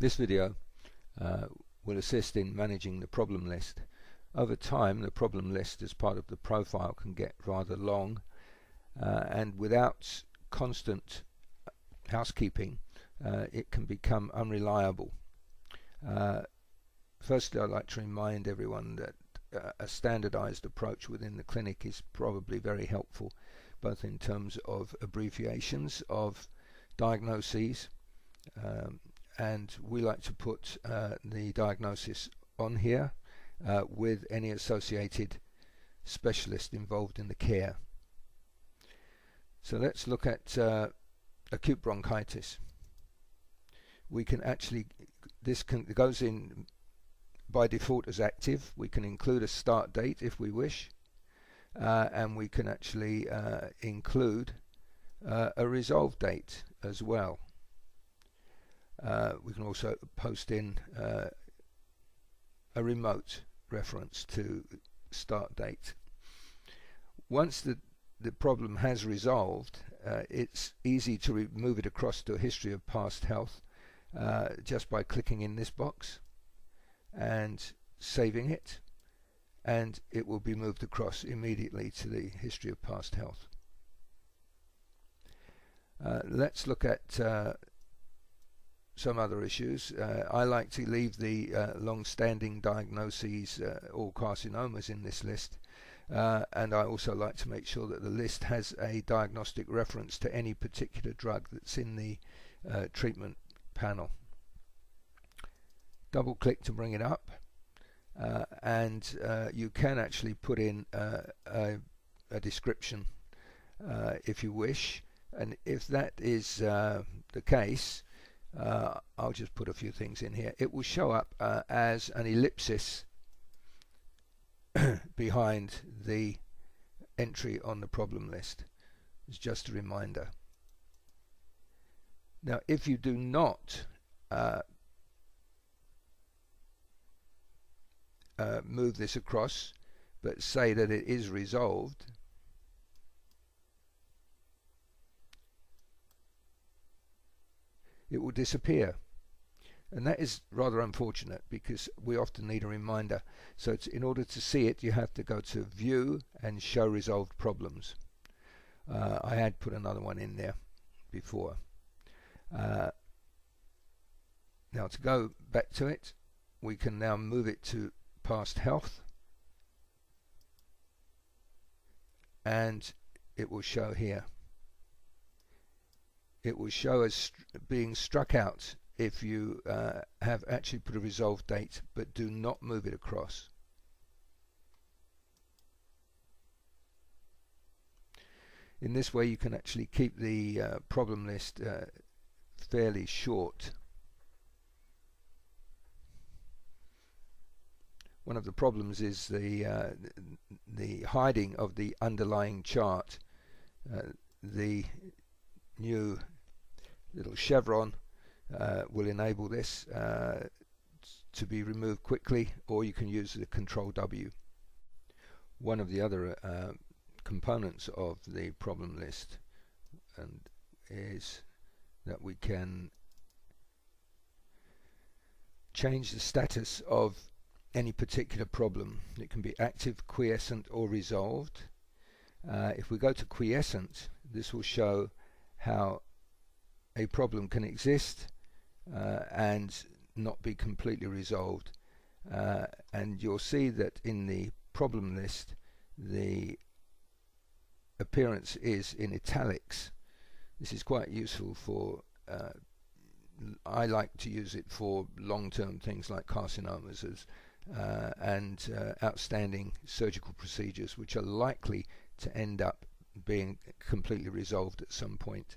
This video will assist in managing the problem list. Over time, the problem list as part of the profile can get rather long, and without constant housekeeping, it can become unreliable. Firstly, I'd like to remind everyone that a standardized approach within the clinic is probably very helpful, both in terms of abbreviations of diagnoses, and we like to put the diagnosis on here with any associated specialist involved in the care. So let's look at acute bronchitis. We can actually, it goes in by default as active. We can include a start date if we wish, and we can actually include a resolve date as well. We can also post in a remote reference to start date. Once the problem has resolved, it's easy to move it across to a history of past health just by clicking in this box and saving it, and it will be moved across immediately to the history of past health. Let's look at some other issues. I like to leave the long-standing diagnoses or carcinomas in this list, and I also like to make sure that the list has a diagnostic reference to any particular drug that's in the treatment panel. Double click to bring it up, and you can actually put in a description if you wish, and if that is the case, I'll just put a few things in here. It will show up as an ellipsis behind the entry on the problem list. It's just a reminder. Now, if you do not move this across, but say that it is resolved, it will disappear, and that is rather unfortunate because we often need a reminder. So in order to see it, you have to go to View and Show Resolved Problems. I had put another one in there before. Now to go back to it, we can now move it to past health, and it will show here. It will show as being struck out if you have actually put a resolve date but do not move it across. In this way you can actually keep the problem list fairly short. One of the problems is the hiding of the underlying chart. The new little chevron will enable this to be removed quickly, or you can use the Control W. One of the other components of the problem list is that we can change the status of any particular problem. It can be active, quiescent, or resolved. If we go to quiescent, this will show how a problem can exist and not be completely resolved, and you'll see that in the problem list the appearance is in italics. This is quite useful for I like to use it for long-term things like carcinomas and outstanding surgical procedures which are likely to end up being completely resolved at some point.